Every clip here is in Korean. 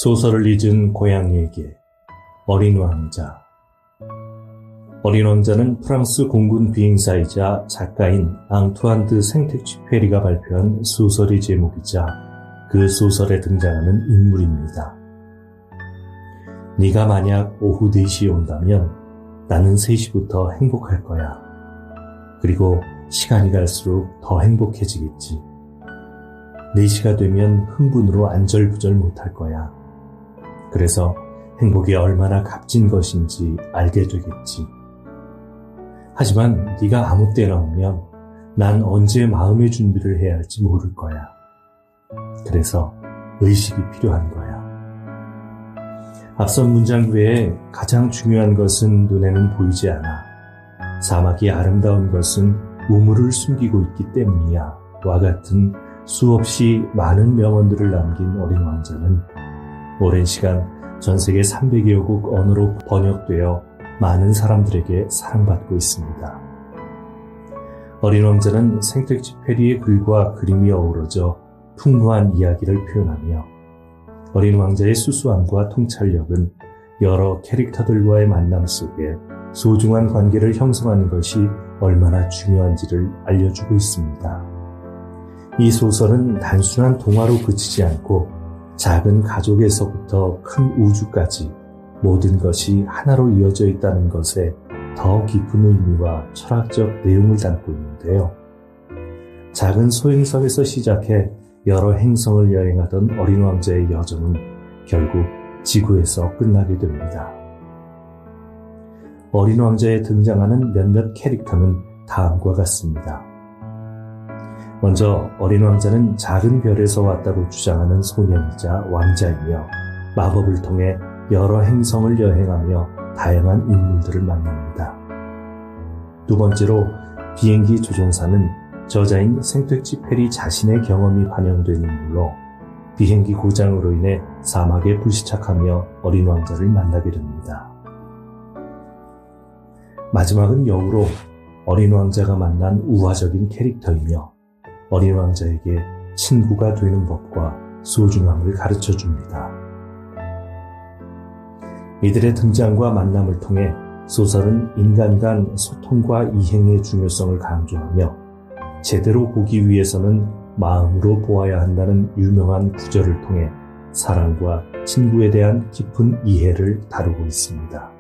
소설을 잊은 고양이에게 어린 왕자. 어린 왕자는 프랑스 공군 비행사이자 작가인 앙투안 드 생텍쥐페리가 발표한 소설의 제목이자 그 소설에 등장하는 인물입니다. 네가 만약 오후 4시에 온다면 나는 3시부터 행복할 거야. 그리고 시간이 갈수록 더 행복해지겠지. 4시가 되면 흥분으로 안절부절 못할 거야. 그래서 행복이 얼마나 값진 것인지 알게 되겠지. 하지만 네가 아무 때나 오면 난 언제 마음의 준비를 해야 할지 모를 거야. 그래서 의식이 필요한 거야. 앞선 문장 외에 가장 중요한 것은 눈에는 보이지 않아. 사막이 아름다운 것은 우물을 숨기고 있기 때문이야. 와 같은 수없이 많은 명언들을 남긴 어린 왕자는 오랜 시간 전 세계 300여 곡 언어로 번역되어 많은 사람들에게 사랑받고 있습니다. 어린 왕자는 생텍쥐페리의 글과 그림이 어우러져 풍부한 이야기를 표현하며 어린 왕자의 수수함과 통찰력은 여러 캐릭터들과의 만남 속에 소중한 관계를 형성하는 것이 얼마나 중요한지를 알려주고 있습니다. 이 소설은 단순한 동화로 그치지 않고 작은 가족에서부터 큰 우주까지 모든 것이 하나로 이어져 있다는 것에 더 깊은 의미와 철학적 내용을 담고 있는데요. 작은 소행성에서 시작해 여러 행성을 여행하던 어린 왕자의 여정은 결국 지구에서 끝나게 됩니다. 어린 왕자에 등장하는 몇몇 캐릭터는 다음과 같습니다. 먼저 어린 왕자는 작은 별에서 왔다고 주장하는 소년이자 왕자이며 마법을 통해 여러 행성을 여행하며 다양한 인물들을 만납니다. 두 번째로 비행기 조종사는 저자인 생텍쥐페리 자신의 경험이 반영된 인물로 비행기 고장으로 인해 사막에 불시착하며 어린 왕자를 만나게 됩니다. 마지막은 역으로 어린 왕자가 만난 우화적인 캐릭터이며 어린 왕자에게 친구가 되는 법과 소중함을 가르쳐 줍니다. 이들의 등장과 만남을 통해 소설은 인간 간 소통과 이행의 중요성을 강조하며 제대로 보기 위해서는 마음으로 보아야 한다는 유명한 구절을 통해 사랑과 친구에 대한 깊은 이해를 다루고 있습니다.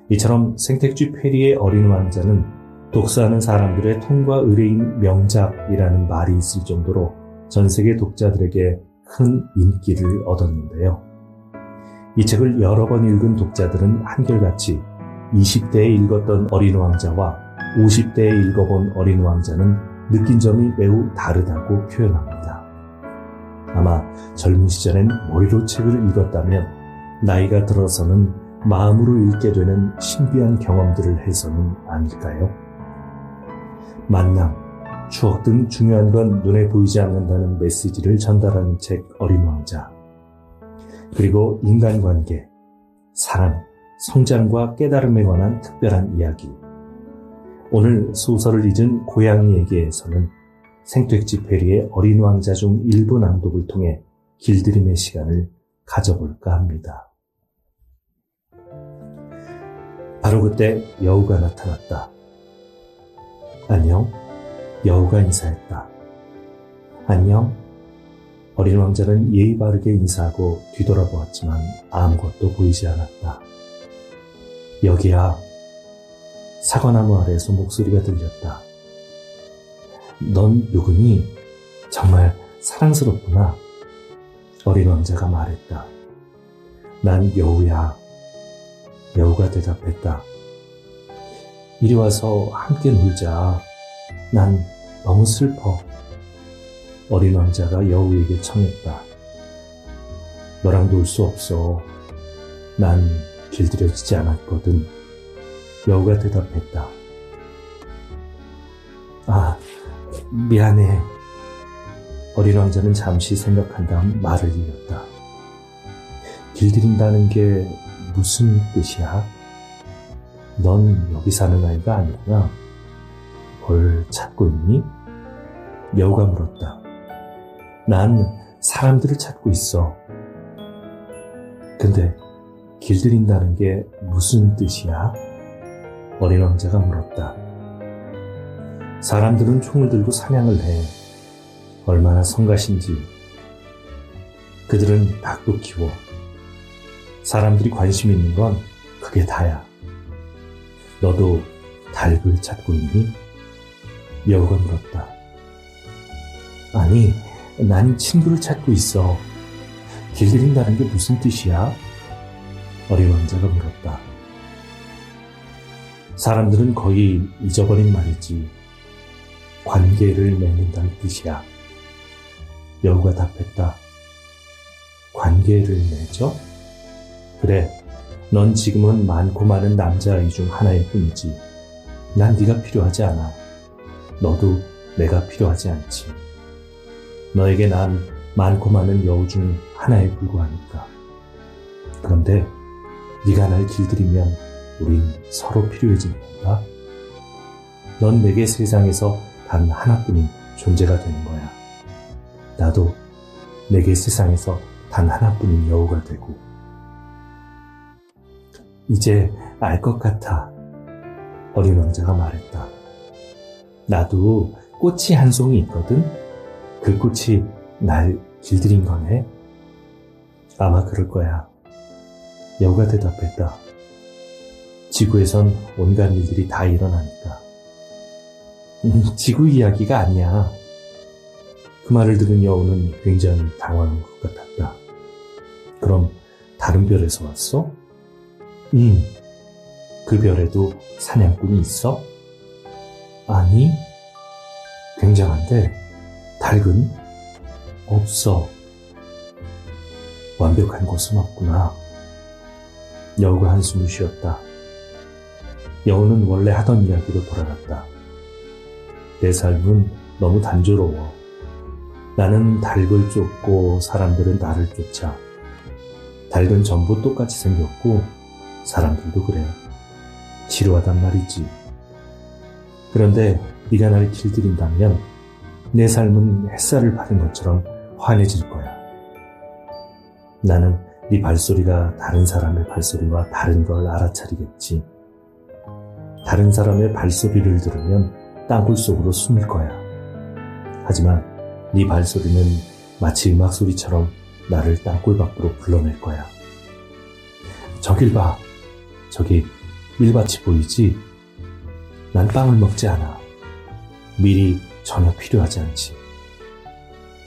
이처럼 생텍쥐페리의 어린 왕자는 독서하는 사람들의 통과 의뢰인 명작이라는 말이 있을 정도로 전 세계 독자들에게 큰 인기를 얻었는데요. 이 책을 여러 번 읽은 독자들은 한결같이 20대에 읽었던 어린 왕자와 50대에 읽어본 어린 왕자는 느낀 점이 매우 다르다고 표현합니다. 아마 젊은 시절엔 머리로 책을 읽었다면 나이가 들어서는 마음으로 읽게 되는 신비한 경험들을 해서는 아닐까요? 만남, 추억 등 중요한 건 눈에 보이지 않는다는 메시지를 전달하는 책 어린 왕자. 그리고 인간관계, 사랑, 성장과 깨달음에 관한 특별한 이야기. 오늘 소설을 잊은 고양이에게에서는 생텍쥐페리의 어린 왕자 중 일부 낭독을 통해 길들임의 시간을 가져볼까 합니다. 바로 그때 여우가 나타났다. 안녕, 여우가 인사했다. 안녕. 어린 왕자는 예의 바르게 인사하고 뒤돌아보았지만 아무것도 보이지 않았다. 여기야. 사과나무 아래에서 목소리가 들렸다. 넌 누구니? 정말 사랑스럽구나. 어린 왕자가 말했다. 난 여우야. 여우가 대답했다. 이리 와서 함께 놀자. 난 너무 슬퍼. 어린 왕자가 여우에게 청했다. 너랑 놀 수 없어. 난 길들여지지 않았거든. 여우가 대답했다. 아, 미안해. 어린 왕자는 잠시 생각한 다음 말을 이었다. 길들인다는 게 무슨 뜻이야? 넌 여기 사는 아이가 아니구나. 뭘 찾고 있니? 여우가 물었다. 난 사람들을 찾고 있어. 근데 길들인다는 게 무슨 뜻이야? 어린 왕자가 물었다. 사람들은 총을 들고 사냥을 해. 얼마나 성가신지. 그들은 닭도 키워. 사람들이 관심 있는 건 그게 다야. 너도 닭을 찾고 있니? 여우가 물었다. 아니, 난 친구를 찾고 있어. 길들인다는 게 무슨 뜻이야? 어린 왕자가 물었다. 사람들은 거의 잊어버린 말이지. 관계를 맺는다는 뜻이야. 여우가 답했다. 관계를 맺어? 그래, 넌 지금은 많고 많은 남자아이 중 하나일 뿐이지. 난 네가 필요하지 않아. 너도 내가 필요하지 않지. 너에게 난 많고 많은 여우 중 하나에 불과하니까. 그런데 네가 날 길들이면 우린 서로 필요해지는 건가? 넌 내게 세상에서 단 하나뿐인 존재가 되는 거야. 나도 내게 세상에서 단 하나뿐인 여우가 되고. 이제 알 것 같아. 어린 왕자가 말했다. 나도 꽃이 한 송이 있거든. 그 꽃이 날 길들인 거네. 아마 그럴 거야. 여우가 대답했다. 지구에선 온갖 일들이 다 일어나니까. 지구 이야기가 아니야. 그 말을 들은 여우는 굉장히 당황한 것 같았다. 그럼 다른 별에서 왔어? 그 별에도 사냥꾼이 있어? 아니, 굉장한데 닭은 없어. 완벽한 곳은 없구나. 여우가 한숨을 쉬었다. 여우는 원래 하던 이야기로 돌아갔다. 내 삶은 너무 단조로워. 나는 닭을 쫓고 사람들은 나를 쫓아. 닭은 전부 똑같이 생겼고 사람들도 그래. 지루하단 말이지. 그런데 네가 날 길들인다면 내 삶은 햇살을 받은 것처럼 환해질 거야. 나는 네 발소리가 다른 사람의 발소리와 다른 걸 알아차리겠지. 다른 사람의 발소리를 들으면 땅굴 속으로 숨을 거야. 하지만 네 발소리는 마치 음악 소리처럼 나를 땅굴 밖으로 불러낼 거야. 저길 봐. 저기 밀밭이 보이지? 난 빵을 먹지 않아. 밀이 전혀 필요하지 않지.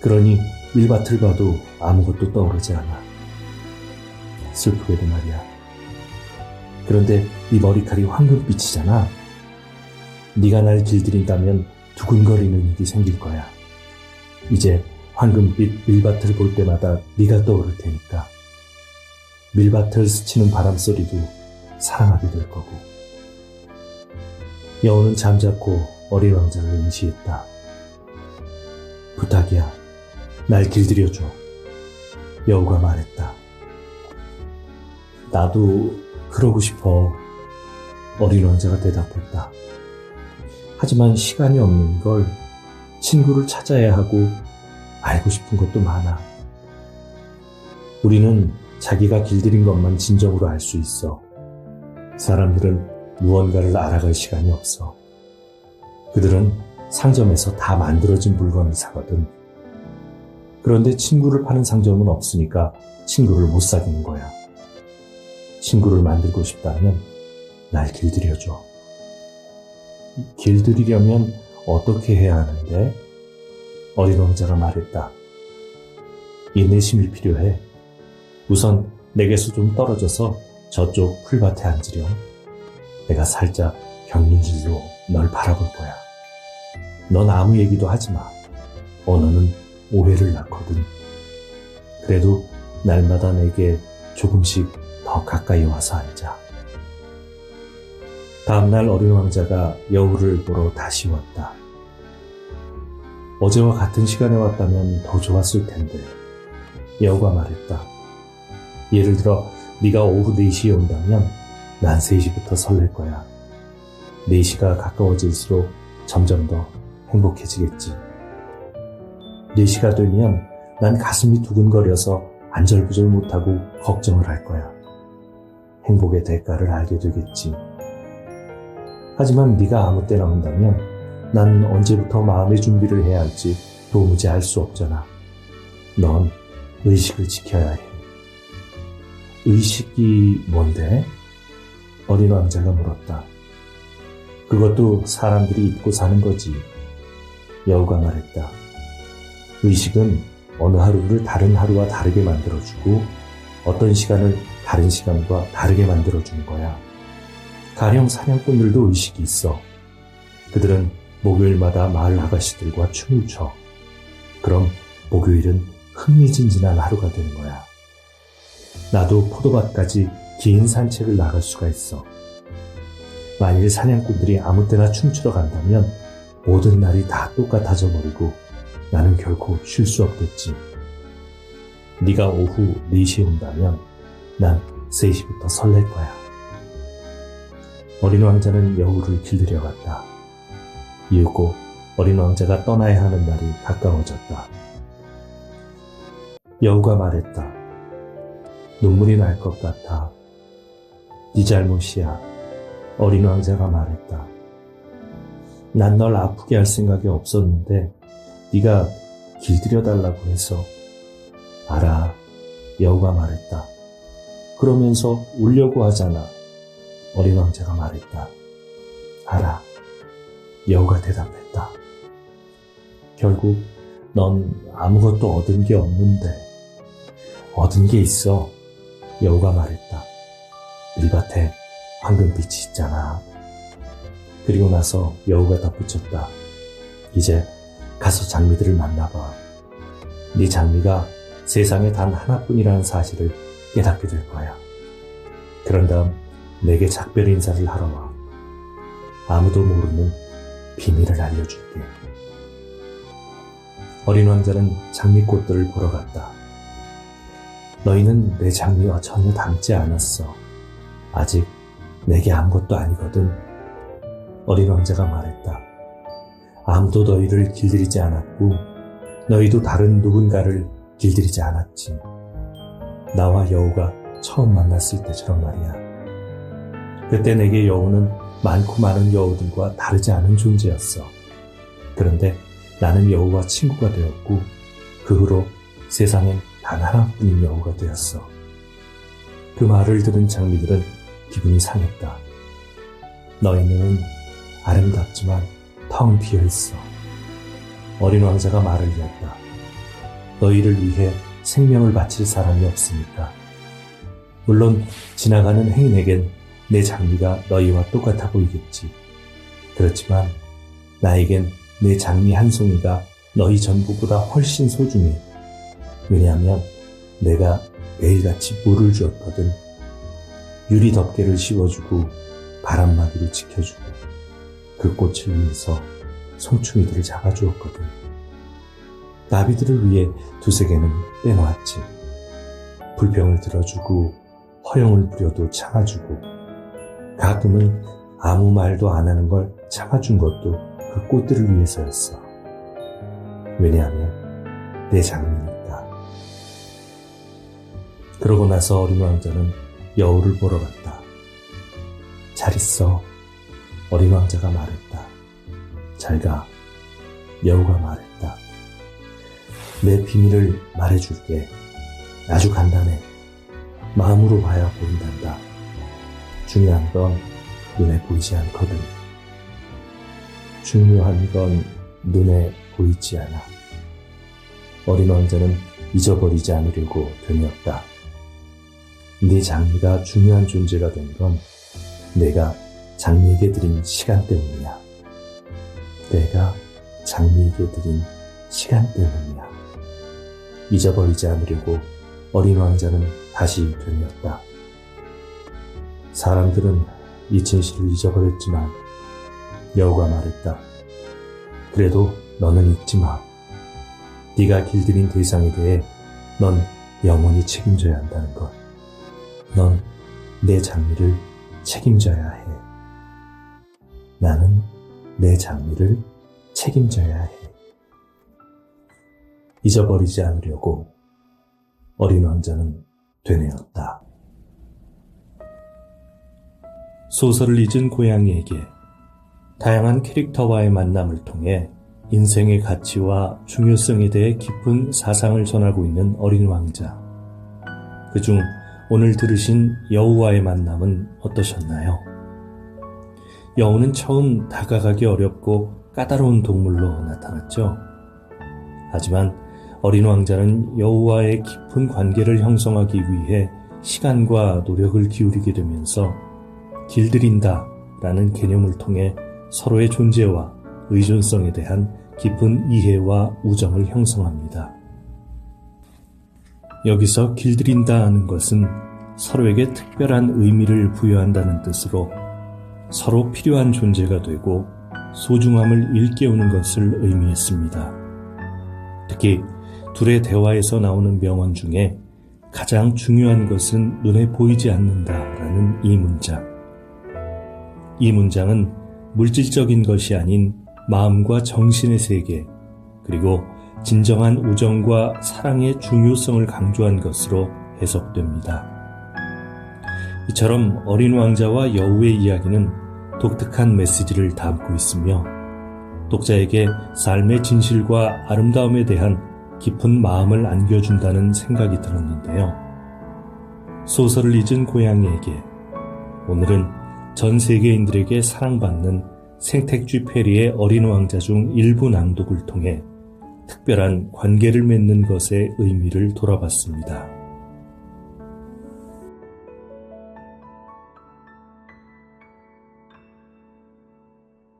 그러니 밀밭을 봐도 아무것도 떠오르지 않아. 슬프게도 말이야. 그런데 네 머리칼이 황금빛이잖아. 네가 날 길들인다면 두근거리는 일이 생길 거야. 이제 황금빛 밀밭을 볼 때마다 네가 떠오를 테니까. 밀밭을 스치는 바람소리도 사랑하게 될 거고. 여우는 잠자코 어린 왕자를 응시했다. 부탁이야. 날 길들여줘. 여우가 말했다. 나도 그러고 싶어. 어린 왕자가 대답했다. 하지만 시간이 없는 걸. 친구를 찾아야 하고 알고 싶은 것도 많아. 우리는 자기가 길들인 것만 진정으로 알 수 있어. 사람들은 무언가를 알아갈 시간이 없어. 그들은 상점에서 다 만들어진 물건을 사거든. 그런데 친구를 파는 상점은 없으니까 친구를 못 사귀는 거야. 친구를 만들고 싶다면 날 길들여줘. 길들이려면 어떻게 해야 하는데? 어린 왕자가 말했다. 인내심이 필요해. 우선 내게서 좀 떨어져서 저쪽 풀밭에 앉으렴. 내가 살짝 경륜질로 널 바라볼 거야. 넌 아무 얘기도 하지 마. 언어는 오해를 낳거든. 그래도 날마다 내게 조금씩 더 가까이 와서 앉아. 다음날 어린 왕자가 여우를 보러 다시 왔다. 어제와 같은 시간에 왔다면 더 좋았을 텐데. 여우가 말했다. 예를 들어 네가 오후 4시에 온다면 난 3시부터 설렐 거야. 4시가 가까워질수록 점점 더 행복해지겠지. 4시가 되면 난 가슴이 두근거려서 안절부절 못하고 걱정을 할 거야. 행복의 대가를 알게 되겠지. 하지만 네가 아무 때나 온다면 난 언제부터 마음의 준비를 해야 할지 도무지 알 수 없잖아. 넌 의식을 지켜야 해. 의식이 뭔데? 어린 왕자가 물었다. 그것도 사람들이 잊고 사는 거지. 여우가 말했다. 의식은 어느 하루를 다른 하루와 다르게 만들어주고 어떤 시간을 다른 시간과 다르게 만들어주는 거야. 가령 사냥꾼들도 의식이 있어. 그들은 목요일마다 마을 아가씨들과 춤을 춰. 그럼 목요일은 흥미진진한 하루가 되는 거야. 나도 포도밭까지 긴 산책을 나갈 수가 있어. 만일 사냥꾼들이 아무 때나 춤추러 간다면 모든 날이 다 똑같아져 버리고 나는 결코 쉴 수 없겠지. 네가 오후 4시에 온다면 난 3시부터 설렐 거야. 어린 왕자는 여우를 길들여 갔다. 이윽고 어린 왕자가 떠나야 하는 날이 가까워졌다. 여우가 말했다. 눈물이 날 것 같아. 네 잘못이야. 어린 왕자가 말했다. 난 널 아프게 할 생각이 없었는데 네가 길들여 달라고 해서. 알아. 여우가 말했다. 그러면서 울려고 하잖아. 어린 왕자가 말했다. 알아. 여우가 대답했다. 결국 넌 아무것도 얻은 게 없는데. 얻은 게 있어. 여우가 말했다. 밀밭에 황금빛이 있잖아. 그리고 나서 여우가 덧붙였다. 이제 가서 장미들을 만나봐. 네 장미가 세상에 단 하나뿐이라는 사실을 깨닫게 될 거야. 그런 다음 내게 작별 인사를 하러 와. 아무도 모르는 비밀을 알려줄게. 어린 왕자는 장미꽃들을 보러 갔다. 너희는 내 장미와 전혀 닮지 않았어. 아직 내게 아무것도 아니거든. 어린 왕자가 말했다. 아무도 너희를 길들이지 않았고 너희도 다른 누군가를 길들이지 않았지. 나와 여우가 처음 만났을 때처럼 말이야. 그때 내게 여우는 많고 많은 여우들과 다르지 않은 존재였어. 그런데 나는 여우와 친구가 되었고 그 후로 세상엔 단 하나뿐인 여우가 되었어. 그 말을 들은 장미들은 기분이 상했다. 너희는 아름답지만 텅 비어있어. 어린 왕자가 말을 이었다. 너희를 위해 생명을 바칠 사람이 없으니까. 물론 지나가는 행인에겐 내 장미가 너희와 똑같아 보이겠지. 그렇지만 나에겐 내 장미 한 송이가 너희 전부보다 훨씬 소중해. 왜냐하면 내가 매일같이 물을 주었거든. 유리 덮개를 씌워주고 바람막이를 지켜주고 그 꽃을 위해서 송충이들을 잡아주었거든. 나비들을 위해 두세 개는 빼놓았지. 불평을 들어주고 허영을 부려도 참아주고 가끔은 아무 말도 안 하는 걸 참아준 것도 그 꽃들을 위해서였어. 왜냐하면 내 장미니까. 그러고 나서 어린 왕자는 여우를 보러 갔다. 잘 있어. 어린 왕자가 말했다. 잘 가. 여우가 말했다. 내 비밀을 말해줄게. 아주 간단해. 마음으로 봐야 보인단다. 중요한 건 눈에 보이지 않거든. 중요한 건 눈에 보이지 않아. 어린 왕자는 잊어버리지 않으려고 되뇌었다. 네 장미가 중요한 존재가 된 건 내가 장미에게 드린 시간 때문이야. 내가 장미에게 드린 시간 때문이야. 잊어버리지 않으려고 어린 왕자는 다시 되뇌었다. 사람들은 이친 씨를 잊어버렸지만 여우가 말했다. 그래도 너는 잊지 마. 네가 길들인 대상에 대해 넌 영원히 책임져야 한다는 것. 넌 내 장미를 책임져야 해. 나는 내 장미를 책임져야 해. 잊어버리지 않으려고 어린 왕자는 되뇌었다. 소설을 잊은 고양이에게 다양한 캐릭터와의 만남을 통해 인생의 가치와 중요성에 대해 깊은 사상을 전하고 있는 어린 왕자. 그중 오늘 들으신 여우와의 만남은 어떠셨나요? 여우는 처음 다가가기 어렵고 까다로운 동물로 나타났죠. 하지만 어린 왕자는 여우와의 깊은 관계를 형성하기 위해 시간과 노력을 기울이게 되면서 길들인다라는 개념을 통해 서로의 존재와 의존성에 대한 깊은 이해와 우정을 형성합니다. 여기서 길들인다는 것은 서로에게 특별한 의미를 부여한다는 뜻으로 서로 필요한 존재가 되고 소중함을 일깨우는 것을 의미했습니다. 특히 둘의 대화에서 나오는 명언 중에 가장 중요한 것은 눈에 보이지 않는다라는 이 문장. 이 문장은 물질적인 것이 아닌 마음과 정신의 세계, 그리고 진정한 우정과 사랑의 중요성을 강조한 것으로 해석됩니다. 이처럼 어린 왕자와 여우의 이야기는 독특한 메시지를 담고 있으며 독자에게 삶의 진실과 아름다움에 대한 깊은 마음을 안겨준다는 생각이 들었는데요. 소설을 잊은 고양이에게 오늘은 전 세계인들에게 사랑받는 생텍쥐 페리의 어린 왕자 중 일부 낭독을 통해 특별한 관계를 맺는 것의 의미를 돌아봤습니다.